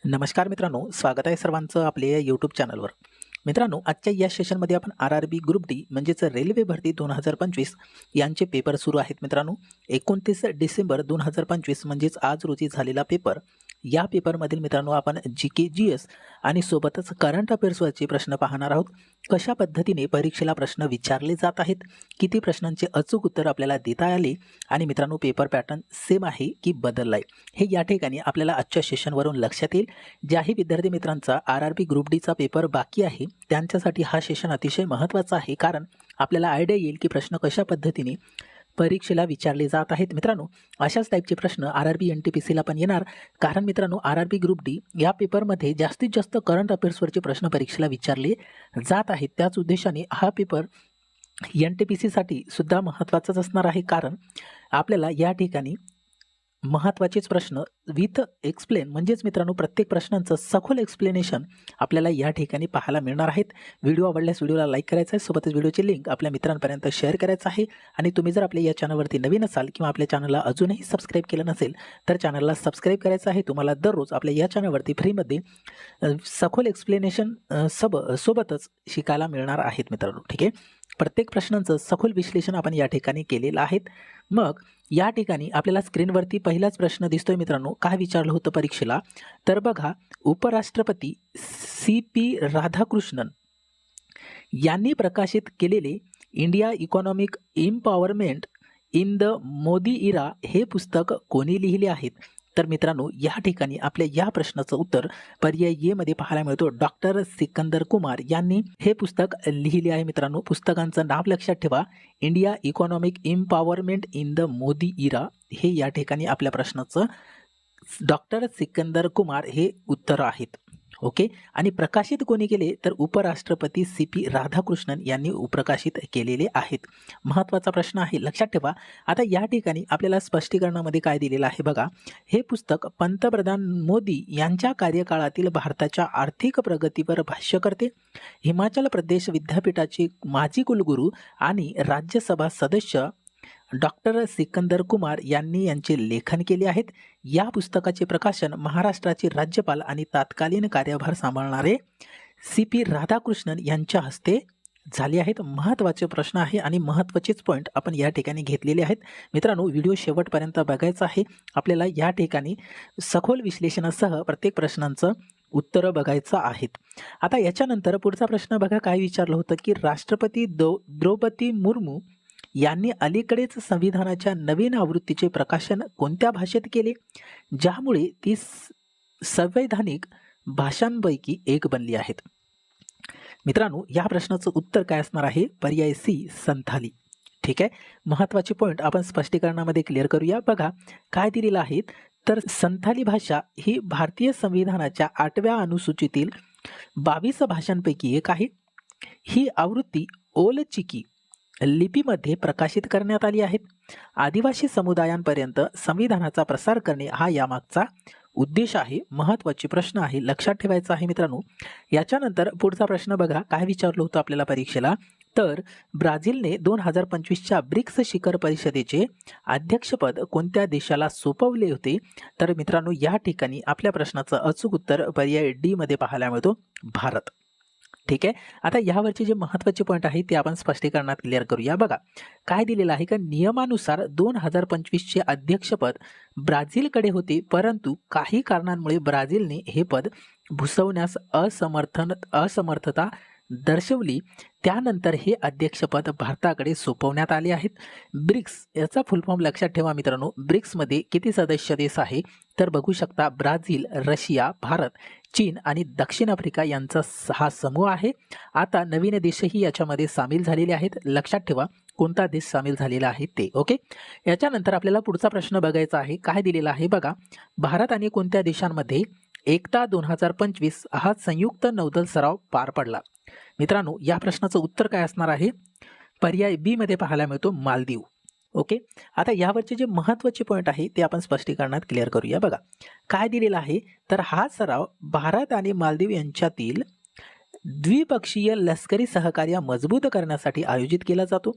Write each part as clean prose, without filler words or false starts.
नमस्कार मित्रांनो, स्वागत आहे सर्वांचं आपल्या या यूट्यूब चॅनलवर. मित्रांनो, आजच्या या सेशनमध्ये आपण RRB ग्रुप डी म्हणजेच रेल्वे भरती 2025 यांचे पेपर सुरू आहेत. मित्रांनो, 29 डिसेंबर 2025 म्हणजेच आज रोजी झालेला पेपर. या पेपरमधील मित्रांनो आपण GK GS आणि सोबतच करंट अफेअर्सवरचे प्रश्न पाहणार आहोत. कशा पद्धतीने परीक्षेला प्रश्न विचारले जात आहेत, किती प्रश्नांचे अचूक उत्तर आपल्याला देता आले आणि मित्रांनो पेपर पॅटर्न सेम आहे की बदलला आहे, हे या ठिकाणी आपल्याला आजच्या सेशनवरून लक्षात येईल. ज्याही विद्यार्थी मित्रांचा RRB ग्रुप डीचा पेपर बाकी आहे त्यांच्यासाठी हा सेशन अतिशय महत्त्वाचा आहे, कारण आपल्याला आयडिया येईल की प्रश्न कशा पद्धतीने परीक्षेला विचारले जात आहेत. मित्रांनो, अशाच टाईपचे प्रश्न RRB NTPCला पण येणार, कारण मित्रांनो RRB ग्रुप डी या पेपरमध्ये जास्तीत जास्त करंट अफेअर्सवरचे प्रश्न परीक्षेला विचारले जात आहेत. त्याच उद्देशाने हा पेपर NTPCसाठी सुद्धा महत्त्वाचाच असणार आहे, कारण आपल्याला या ठिकाणी महत्त्वाचेच प्रश्न विथ एक्सप्लेन म्हणजेच मित्रांनो प्रत्येक प्रश्नांचं सखोल एक्सप्लेनेशन आपल्याला या ठिकाणी पाहायला मिळणार आहेत. व्हिडिओ आवडल्यास व्हिडिओला लाईक करायचा आहे, सोबतच व्हिडिओची लिंक आपल्या मित्रांपर्यंत शेअर करायचं आहे. आणि तुम्ही जर आपल्या या चॅनलवरती नवीन असाल किंवा आपल्या चॅनलला अजूनही सबस्क्राईब केलं नसेल तर चॅनलला सबस्क्राईब करायचं आहे. तुम्हाला दररोज आपल्या या चॅनलवरती फ्रीमध्ये सखोल एक्सप्लेनेशन सोबतच शिकायला मिळणार आहेत मित्रांनो. ठीक आहे, प्रत्येक प्रश्नांचं सखोल विश्लेषण आपण या ठिकाणी केलेलं आहे. मग या ठिकाणी आपल्याला स्क्रीनवरती पहिलाच प्रश्न दिसतोय मित्रांनो. काय विचारलं होतं परीक्षेला, तर बघा, उपराष्ट्रपती CP राधाकृष्णन यांनी प्रकाशित केलेले India economic empowerment in the Modi era हे पुस्तक कोणी लिहिले आहेत? तर मित्रांनो या ठिकाणी आपल्या या प्रश्नाचं उत्तर पर्याय ए मध्ये पाहायला मिळतो. डॉक्टर सिकंदर कुमार यांनी हे पुस्तक लिहिले आहे. मित्रांनो, पुस्तकांचं नाव लक्षात ठेवा, India economic empowerment in the Modi era. हे या ठिकाणी आपल्या प्रश्नाचं डॉक्टर सिकंदर कुमार हे उत्तर आहेत. ओके, आणि प्रकाशित कोणी केले तर उपराष्ट्रपती CP राधाकृष्णन यांनी प्रकाशित केलेले आहेत. महत्त्वाचा प्रश्न आहे, लक्षात ठेवा. आता या ठिकाणी आपल्याला स्पष्टीकरणामध्ये काय दिलेलं आहे बघा, हे पुस्तक पंतप्रधान मोदी यांच्या कार्यकाळातील भारताच्या आर्थिक प्रगतीवर भाष्य करते. हिमाचल प्रदेश विद्यापीठाचे माजी कुलगुरू आणि राज्यसभा सदस्य डॉक्टर सिकंदर कुमार यांनी यांचे लेखन केले आहेत. या पुस्तकाचे प्रकाशन महाराष्ट्राचे राज्यपाल आणि तत्कालीन कार्यभार सांभाळणारे CP राधाकृष्णन यांच्या हस्ते झाले आहेत. महत्त्वाचे प्रश्न आहे आणि महत्त्वाचेच पॉईंट आपण या ठिकाणी घेतलेले आहेत. मित्रांनो, व्हिडिओ शेवटपर्यंत बघायचा आहे. आपल्याला या ठिकाणी सखोल विश्लेषणासह प्रत्येक प्रश्नांचं उत्तरं बघायचं आहेत. आता याच्यानंतर पुढचा प्रश्न बघा, काय विचारलं होतं की राष्ट्रपती द्रौपदी मुर्मू यांनी अलीकडेच संविधानाच्या नवीन आवृत्तीचे प्रकाशन कोणत्या भाषेत केले, ज्यामुळे ती संवैधानिक भाषांपैकी एक बनली आहेत? मित्रांनो, या प्रश्नाचं उत्तर काय असणार आहे? पर्याय C, संथाली. ठीक आहे, महत्त्वाचे पॉईंट आपण स्पष्टीकरणामध्ये क्लिअर करूया. बघा काय दिलेलं आहे, तर संथाली भाषा ही भारतीय संविधानाच्या 8व्या अनुसूचीतील 22 भाषांपैकी एक आहे. ही आवृत्ती ओल चिकी लिपीमध्ये प्रकाशित करण्यात आली आहेत. आदिवासी समुदायांपर्यंत संविधानाचा प्रसार करणे हा यामागचा उद्देश आहे. महत्त्वाचे प्रश्न आहे, लक्षात ठेवायचा आहे मित्रांनो. याच्यानंतर पुढचा प्रश्न बघा, काय विचारलं होतं आपल्याला परीक्षेला, तर ब्राझीलने 2025च्या ब्रिक्स शिखर परिषदेचे अध्यक्षपद कोणत्या देशाला सोपवले होते? तर मित्रांनो या ठिकाणी आपल्या प्रश्नाचं अचूक उत्तर पर्याय D मध्ये पाहायला मिळतो, भारत. ठीक आहे, आता यावरचे जे महत्त्वाचे पॉईंट आहे ते आपण स्पष्टीकरणात क्लिअर करूया. बघा काय दिलेलं आहे का, नियमानुसार 2025चे अध्यक्षपद ब्राझीलकडे होते, परंतु काही कारणांमुळे ब्राझीलने हे पद भूषवण्यास असमर्थता दर्शवली. त्यानंतर हे अध्यक्षपद भारताकडे सोपवण्यात आले आहेत. ब्रिक्स याचा फुल फॉर्म लक्षात ठेवा मित्रांनो. ब्रिक्समध्ये किती सदस्य देश आहे तर बघू शकता, ब्राझील, रशिया, भारत, चीन आणि दक्षिण आफ्रिका यांचा हा समूह आहे. आता नवीन देशही याच्यामध्ये सामील झालेले आहेत. लक्षात ठेवा कोणता देश सामील झालेला आहे ते. ओके, याच्यानंतर आपल्याला पुढचा प्रश्न बघायचा आहे. काय दिलेला आहे बघा, भारत आणि कोणत्या देशांमध्ये एकता 2025 हा संयुक्त नौदल सराव पार पडला? मित्रांनो या प्रश्नाचं उत्तर काय असणार आहे? पर्याय B मध्ये पाहायला मिळतो, मालदीव. ओके, आता यावरचे जे महत्त्वाचे पॉईंट आहे ते आपण स्पष्टीकरणात क्लिअर करूया. बघा काय दिलेलं आहे, तर हा सराव भारत आणि मालदीव यांच्यातील द्विपक्षीय लष्करी सहकार्य मजबूत करण्यासाठी आयोजित केला जातो.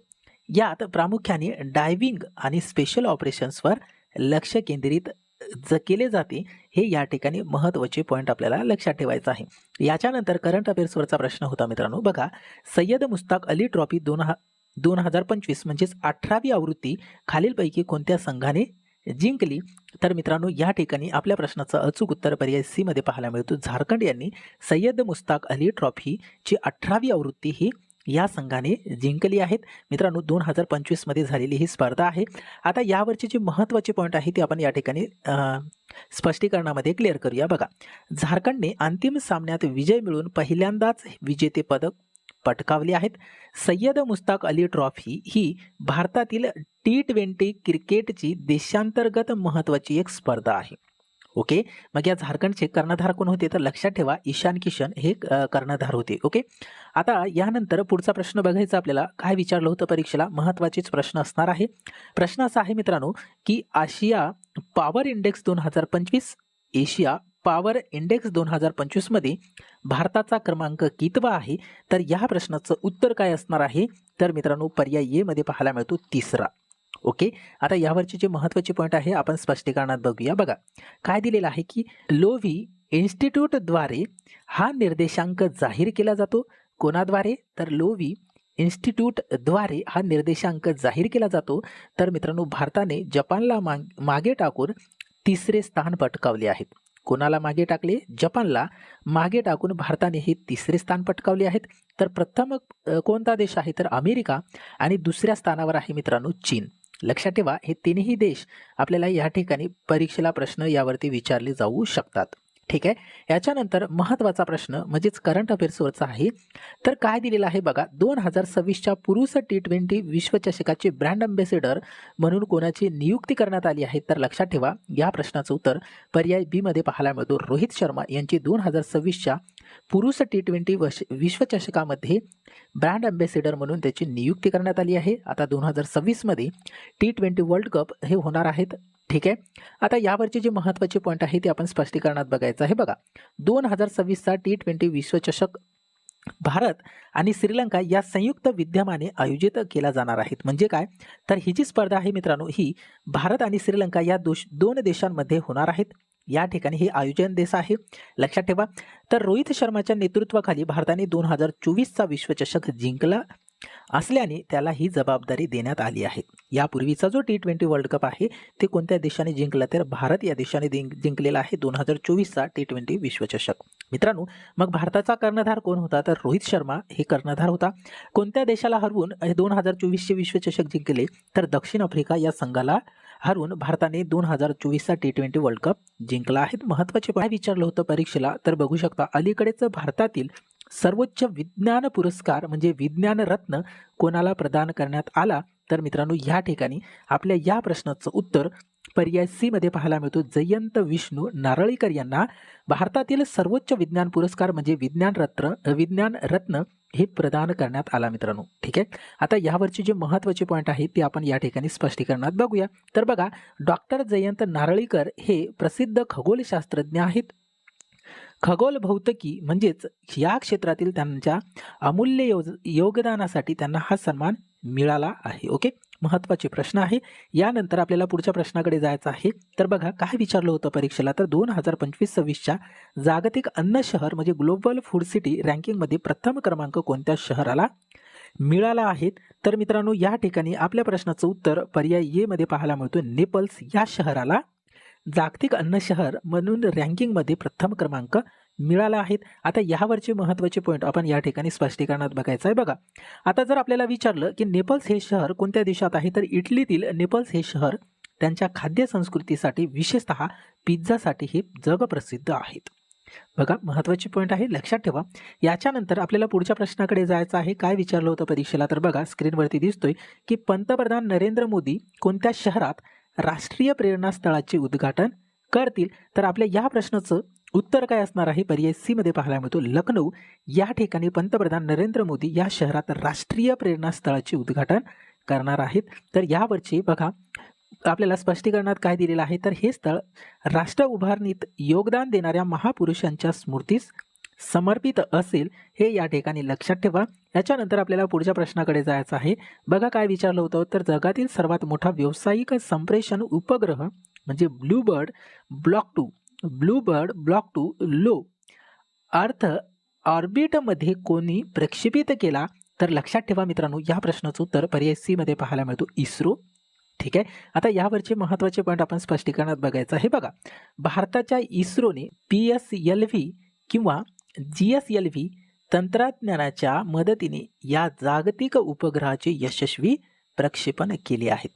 यात प्रामुख्याने डायव्हिंग आणि स्पेशल ऑपरेशन्सवर लक्ष केंद्रित केले जाते, हे या ठिकाणी महत्त्वाचे पॉईंट आपल्याला लक्षात ठेवायचं आहे. याच्यानंतर करंट अफेअर्सवरचा प्रश्न होता मित्रांनो, बघा सय्यद मुश्ताक अली ट्रॉफी 2025 म्हणजेच 18वी आवृत्ती खालीलपैकी कोणत्या संघाने जिंकली? तर मित्रांनो या ठिकाणी आपल्या प्रश्नाचं अचूक उत्तर पर्याय सी मध्ये पाहायला मिळतो. झारखंड यांनी सय्यद मुश्ताक अली ट्रॉफीची 18वी आवृत्ती ही या संघाने जिंकली आहेत. मित्रांनो 2025 मध्ये झालेली ही स्पर्धा आहे. आता यावरचे जे महत्त्वाचे पॉईंट आहे ते आपण या ठिकाणी स्पष्टीकरणामध्ये क्लिअर करूया. बघा, झारखंडने अंतिम सामन्यात विजय मिळवून पहिल्यांदाच विजेतेपद पटकावले आहेत. सय्यद मुश्ताक अली ट्रॉफी ही भारतातील T20 क्रिकेटची देशांतर्गत महत्त्वाची एक स्पर्धा आहे. ओके, मग या झारखंडचे कर्णधार कोण होते? तर लक्षात ठेवा ईशान किशन हे कर्णधार होते. ओके, आता यानंतर पुढचा प्रश्न बघायचा आपल्याला. काय विचारलं होतं परीक्षेला? महत्त्वाचेच प्रश्न असणार आहे. प्रश्न असा आहे मित्रांनो की आशिया power index 2025, Asia power index 2025 मध्ये भारताचा क्रमांक कितवा आहे? तर या प्रश्नाचं उत्तर काय असणार आहे? तर मित्रांनो पर्याय ए मध्ये पाहायला मिळतो 3रा. ओके, आता यावरचे जे महत्त्वाचे पॉईंट आहे आपण स्पष्टीकरणात बघूया. बघा काय दिलेलं आहे की लोव्ही इन्स्टिट्यूटद्वारे हा निर्देशांक जाहीर केला जातो. कोणाद्वारे? तर लोव्ही इन्स्टिट्यूटद्वारे हा निर्देशांक जाहीर केला जातो. तर मित्रांनो भारताने जपानला मागे टाकून 3रे स्थान पटकावले आहेत. कोणाला मागे टाकले? जपानला मागे टाकून भारताने हे 3रे स्थान पटकावले आहेत. तर प्रथम कोणता देश आहे? तर अमेरिका, आणि दुसऱ्या स्थानावर आहे मित्रांनो चीन. लक्षात ठेवा हे तिन्ही देश आपल्याला या ठिकाणी परीक्षेला प्रश्न यावरती विचारले जाऊ शकतात. ठीक आहे, याच्यानंतर महत्त्वाचा प्रश्न म्हणजेच करंट अफेअर्सवरचा आहे. तर काय दिलेलं आहे बघा, 2026च्या पुरुष T20 विश्वचषकाचे ब्रँड अँबॅसेडर म्हणून कोणाची नियुक्ती करण्यात आली आहे? तर लक्षात ठेवा या प्रश्नाचं उत्तर पर्याय बी मध्ये पाहायला मिळतो. रोहित शर्मा यांची 2026च्या पुरुष T20 विश्वचषकामध्ये ब्रँड अँबॅसेडर म्हणून त्याची नियुक्ती करण्यात आली आहे. आता 2026 मध्ये T20 वर्ल्ड कप हे होणार आहेत. ठीक आहे, आता यावरचे जे महत्त्वाचे पॉईंट आहे ते आपण स्पष्टीकरणात बघायचं आहे. बघा 2026चा T20 विश्वचषक भारत आणि श्रीलंका या संयुक्त विद्यमाने आयोजित केला जाणार आहेत. म्हणजे काय? तर ही जी स्पर्धा आहे मित्रांनो ही भारत आणि श्रीलंका या दोन देशांमध्ये होणार आहेत. या ठिकाणी हे आयोजन देश आहे, लक्षात ठेवा. तर रोहित शर्माच्या नेतृत्वाखाली भारताने 2024चा विश्वचषक जिंकला असल्याने त्याला ही जबाबदारी देण्यात आली आहे. यापूर्वीचा जो T20 वर्ल्ड कप आहे ते कोणत्या देशाने जिंकला? तर भारत या देशाने जिंकलेला आहे 2024चा T20 विश्वचषक. मित्रांनो मग भारताचा कर्णधार कोण होता? तर रोहित शर्मा हे कर्णधार होता. कोणत्या देशाला हरवून 2024चे विश्वचषक जिंकले? तर दक्षिण आफ्रिका या संघाला हरवून भारताने 2024चा T20 वर्ल्ड कप जिंकला आहे. महत्त्वाचे काय विचारलं होतं परीक्षेला? तर बघू शकता अलीकडेच भारतातील सर्वोच्च विज्ञान पुरस्कार म्हणजे विज्ञान रत्न कोणाला प्रदान करण्यात आला? तर मित्रांनो या ठिकाणी आपल्या या प्रश्नाचं उत्तर पर्याय सी मध्ये पाहायला मिळतो. जयंत विष्णू नारळीकर यांना भारतातील सर्वोच्च विज्ञान पुरस्कार म्हणजे विज्ञान रत्न हे प्रदान करण्यात आला मित्रांनो. ठीक आहे, आता यावरचे जे महत्त्वाचे पॉईंट आहेत ते आपण या ठिकाणी स्पष्टीकरणात बघूया. तर बघा डॉक्टर जयंत नारळीकर हे प्रसिद्ध खगोलशास्त्रज्ञ आहेत. खगोल भौतिकी म्हणजेच या क्षेत्रातील त्यांच्या अमूल्य योगदानासाठी त्यांना हा सन्मान मिळाला आहे. ओके, महत्त्वाचे प्रश्न आहे. यानंतर आपल्याला पुढच्या प्रश्नाकडे जायचं आहे. तर बघा काय विचारलं होतं परीक्षेला? तर 2025-26च्या जागतिक अन्न शहर म्हणजे ग्लोबल फूड सिटी रँकिंगमध्ये प्रथम क्रमांक कोणत्या शहराला मिळाला आहे? तर मित्रांनो या ठिकाणी आपल्या प्रश्नाचं उत्तर पर्याय ए मध्ये पाहायला मिळतो. नेपल्स या शहराला जागतिक अन्न शहर म्हणून रँकिंगमध्ये प्रथम क्रमांक मिळाला आहे. आता यावरचे महत्त्वाचे पॉईंट आपण या ठिकाणी स्पष्टीकरणात बघायचं आहे. बघा आता जर आपल्याला विचारलं की नेपल्स हे शहर कोणत्या देशात आहे? तर इटलीतील नेपल्स हे शहर त्यांच्या खाद्य संस्कृतीसाठी विशेषतः पिझ्झासाठी हे जगप्रसिद्ध आहेत. बघा महत्त्वाचे पॉईंट आहे, लक्षात ठेवा. याच्यानंतर आपल्याला पुढच्या प्रश्नाकडे जायचं आहे. काय विचारलं होतं परीक्षेला? तर बघा स्क्रीनवरती दिसतोय की पंतप्रधान नरेंद्र मोदी कोणत्या शहरात राष्ट्रीय प्रेरणा स्थळाचे उद्घाटन करतील? तर आपल्या या प्रश्नाचं उत्तर काय असणार आहे? पर्याय सी मध्ये पाहायला मिळतो. लखनौ या ठिकाणी पंतप्रधान नरेंद्र मोदी या शहरात राष्ट्रीय प्रेरणा स्थळाचे उद्घाटन करणार आहेत. तर यावरची बघा आपल्याला स्पष्टीकरणात काय दिलेलं आहे? तर हे स्थळ राष्ट्र उभारणीत योगदान देणाऱ्या महापुरुषांच्या स्मृतीस समर्पित असेल, हे या ठिकाणी लक्षात ठेवा. याच्यानंतर आपल्याला पुढच्या प्रश्नाकडे जायचं आहे. बघा काय विचारलं होतं? तर जगातील सर्वात मोठा व्यावसायिक संप्रेषण उपग्रह म्हणजे ब्लूबर्ड ब्लॉक 2 लो अर्थ ऑर्बिटमध्ये कोणी प्रक्षेपित केला? तर लक्षात ठेवा मित्रांनो, या प्रश्नाचं उत्तर पर्याय सी मध्ये पाहायला मिळतो, इस्रो. ठीक आहे. आता यावरचे महत्त्वाचे पॉईंट आपण स्पष्टीकरणात बघायचं आहे. बघा, भारताच्या इस्रोने PSLV किंवा GSLV तंत्रज्ञानाच्या मदतीने या जागतिक उपग्रहाचे यशस्वी प्रक्षेपण केले आहेत.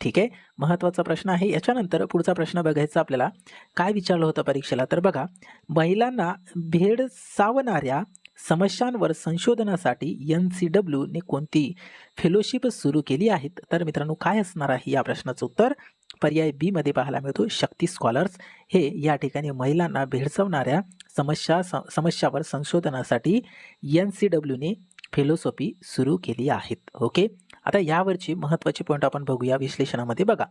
ठीक आहे. महत्त्वाचा प्रश्न आहे. याच्यानंतर पुढचा प्रश्न बघायचा आपल्याला. काय विचारलं होतं परीक्षेला? तर बघा, महिलांना भेडसावणाऱ्या समस्यांवर संशोधनासाठी NCW ने कोणती फेलोशिप सुरू केली आहेत? तर मित्रांनो, काय असणार आहे या प्रश्नाचं उत्तर? पर्याय बी मध्ये पाहायला मिळतो, शक्ती स्कॉलर्स. हे या ठिकाणी महिलांना भेडसावणाऱ्या समस्यावर संशोधनासाठी NCW ने फेलोसॉफी सुरू केली आहेत. ओके. आता यावरची महत्त्वाची पॉईंट आपण बघूया विश्लेषणामध्ये. बघा,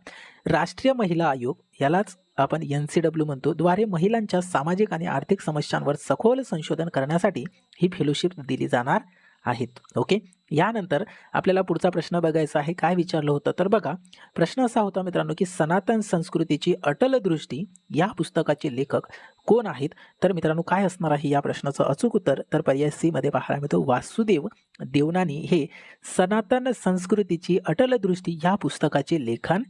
राष्ट्रीय महिला आयोग, यालाच आपण NCW म्हणतो, द्वारे महिलांच्या सामाजिक आणि आर्थिक समस्यांवर सखोल संशोधन करण्यासाठी ही फेलोशिप दिली जाणार आहेत. ओके. यानंतर आपल्याला पुढचा प्रश्न बघायचा आहे. काय विचारलं होतं? तर बघा, प्रश्न असा होता मित्रांनो की सनातन संस्कृतीची अटल दृष्टी या पुस्तकाचे लेखक कोण आहेत? तर मित्रांनो, काय असणार आहे या प्रश्नाचं अचूक उत्तर? तर पर्याय सी मध्ये पाहायला मिळतो, वासुदेव देवनानी हे सनातन संस्कृतीची अटल दृष्टी या पुस्तकाचे लेखन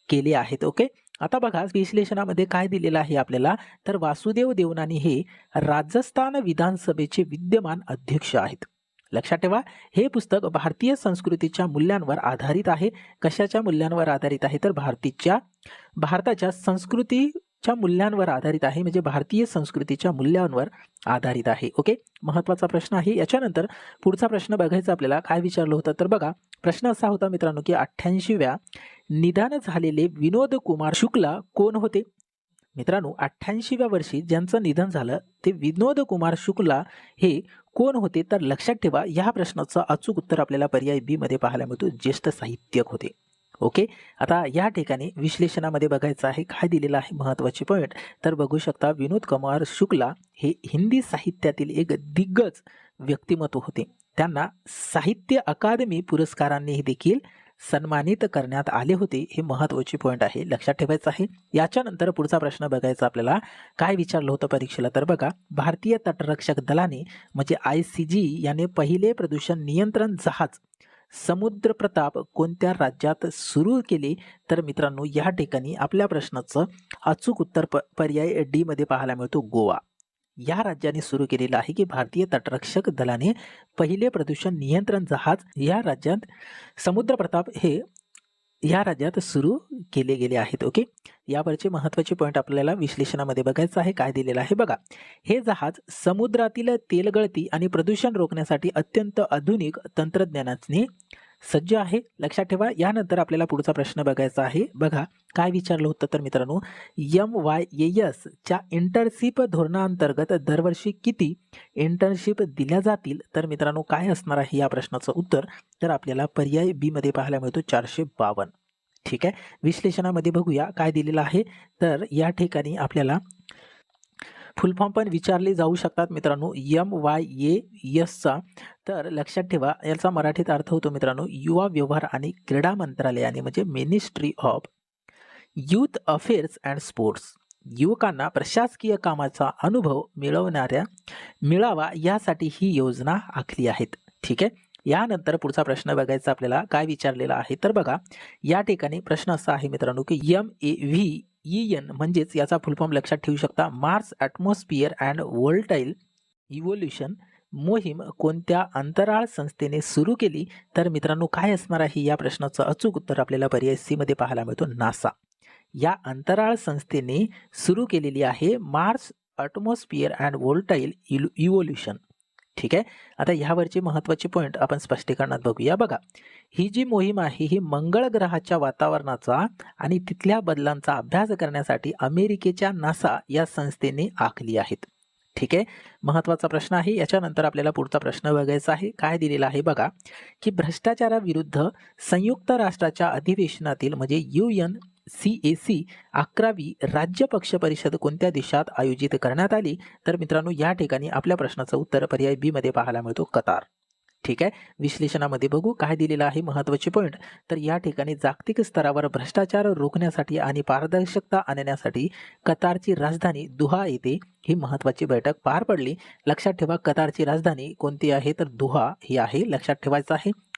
केले आहेत. ओके. आता बघा, विश्लेषणामध्ये काय दिलेलं आहे आपल्याला? तर वासुदेव देवनानी हे राजस्थान विधानसभेचे विद्यमान अध्यक्ष आहेत. लक्षात ठेवा, हे पुस्तक भारतीय संस्कृतीच्या मूल्यांवर आधारित आहे. कशाच्या मूल्यांवर आधारित आहे? तर भारताच्या संस्कृतीच्या मूल्यांवर आधारित आहे, म्हणजे भारतीय संस्कृतीच्या मूल्यांवर आधारित आहे. ओके. महत्त्वाचा प्रश्न आहे. याच्यानंतर पुढचा प्रश्न बघायचा आपल्याला. काय विचारलं होतं? तर बघा, प्रश्न असा होता मित्रांनो की 88व्या निधन झालेले विनोद कुमार शुक्ला कोण होते? मित्रांनो, 88व्या वर्षी ज्यांचं निधन झालं ते विनोद कुमार शुक्ला हे कोण होते? तर लक्षात ठेवा, या प्रश्नाचं अचूक उत्तर आपल्याला पर्याय बी मध्ये पाहायला मिळतो, ज्येष्ठ साहित्यक होते. ओके. आता या ठिकाणी विश्लेषणामध्ये बघायचं आहे. काय दिलेलं आहे महत्त्वाचे पॉईंट? तर बघू शकता, विनोद कुमार शुक्ला हे हिंदी साहित्यातील एक दिग्गज व्यक्तिमत्व होते. त्यांना साहित्य अकादमी पुरस्कारांनी देखील सन्मानित करण्यात आले होते. हे महत्त्वाचे पॉईंट आहे, लक्षात ठेवायचं आहे. याच्यानंतर पुढचा प्रश्न बघायचा आपल्याला. काय विचारलं होतं परीक्षेला? तर बघा, भारतीय तटरक्षक दलाने म्हणजे ICG याने पहिले प्रदूषण नियंत्रण जहाज समुद्र प्रताप कोणत्या राज्यात सुरू केले? तर मित्रांनो, या ठिकाणी आपल्या प्रश्नाचं अचूक उत्तर पर्याय डी मध्ये पाहायला मिळतो, गोवा. या राज्याने सुरू केलेलं आहे की भारतीय तटरक्षक दलाने पहिले प्रदूषण नियंत्रण जहाज या राज्यात समुद्र प्रताप हे या राज्यात सुरू केले गेले आहेत. ओके. यावरचे महत्त्वाचे पॉईंट आपल्याला विश्लेषणामध्ये बघायचं आहे. काय दिलेलं आहे? बघा, हे जहाज समुद्रातील तेलगळती आणि प्रदूषण रोखण्यासाठी अत्यंत आधुनिक तंत्रज्ञानाने सज्ज आहे. लक्षात ठेवा. यानंतर आपल्याला पुढचा प्रश्न बघायचा आहे. बघा, काय विचारलं होतं? तर मित्रांनो, MYAS च्या इंटर्नशिप धोरणाअंतर्गत दरवर्षी किती इंटर्नशिप दिल्या जातील? तर मित्रांनो, काय असणार आहे या प्रश्नाचं उत्तर? तर आपल्याला पर्याय बी मध्ये पाहायला मिळतो, 452. ठीक आहे. विश्लेषणामध्ये बघूया काय दिलेलं आहे. तर या ठिकाणी आपल्याला फुल फॉर्म पण विचारले जाऊ शकतात मित्रांनो, MYAS चा. तर लक्षात ठेवा, याचा मराठीत अर्थ होतो मित्रांनो, युवा व्यवहार आणि क्रीडा मंत्रालयाने म्हणजे ministry of youth affairs and sports युवकांना प्रशासकीय कामाचा अनुभव मिळावा यासाठी ही योजना आखली आहेत. ठीक आहे. यानंतर पुढचा प्रश्न बघायचा आपल्याला. काय विचारलेला आहे? तर बघा, या ठिकाणी प्रश्न असा आहे मित्रांनो की MAVEN म्हणजेच याचा फुल फॉर्म लक्षात ठेवू शकता, मार्स ॲटमॉस्फिअर अँड व्होल्टाईल इव्होल्युशन मोहीम कोणत्या अंतराळ संस्थेने सुरू केली? तर मित्रांनो, काय असणार आहे या प्रश्नाचं अचूक उत्तर? आपल्याला पर्याय सी मध्ये पाहायला मिळतो, नासा. या अंतराळ संस्थेने सुरू केलेली आहे मार्स ॲटमॉस्फिअर अँड व्होल्टाईल इव्होल्युशन. ठीक आहे. आता ह्यावरचे महत्त्वाचे पॉईंट आपण स्पष्टीकरणात बघूया. बघा, ही जी मोहीम आहे ही मंगळ ग्रहाच्या वातावरणाचा आणि तिथल्या बदलांचा अभ्यास करण्यासाठी अमेरिकेच्या नासा या संस्थेने आखली आहेत. ठीक आहे. महत्त्वाचा प्रश्न आहे. याच्यानंतर आपल्याला पुढचा प्रश्न बघायचा आहे. काय दिलेला आहे? बघा, की भ्रष्टाचाराविरुद्ध संयुक्त राष्ट्राच्या अधिवेशनातील म्हणजे UNCAC 11वी राज्य पक्ष परिषद कोणत्या देशात आयोजित करण्यात आली? तर मित्रांनो, या ठिकाणी आपल्या प्रश्नाचं उत्तर पर्याय बी मध्ये पाहायला मिळतो, कतार. ठीक आहे. विश्लेषणामध्ये बघू काय दिलेलं आहे महत्त्वाचे पॉईंट. तर या ठिकाणी जागतिक स्तरावर भ्रष्टाचार रोखण्यासाठी आणि पारदर्शकता आणण्यासाठी कतारची राजधानी दोहा येथे ही महत्त्वाची बैठक पार पडली. लक्षात ठेवा कतारची राजधानी कोणती आहे तर दोहा ही आहे, लक्षात ठेवायचं आहे.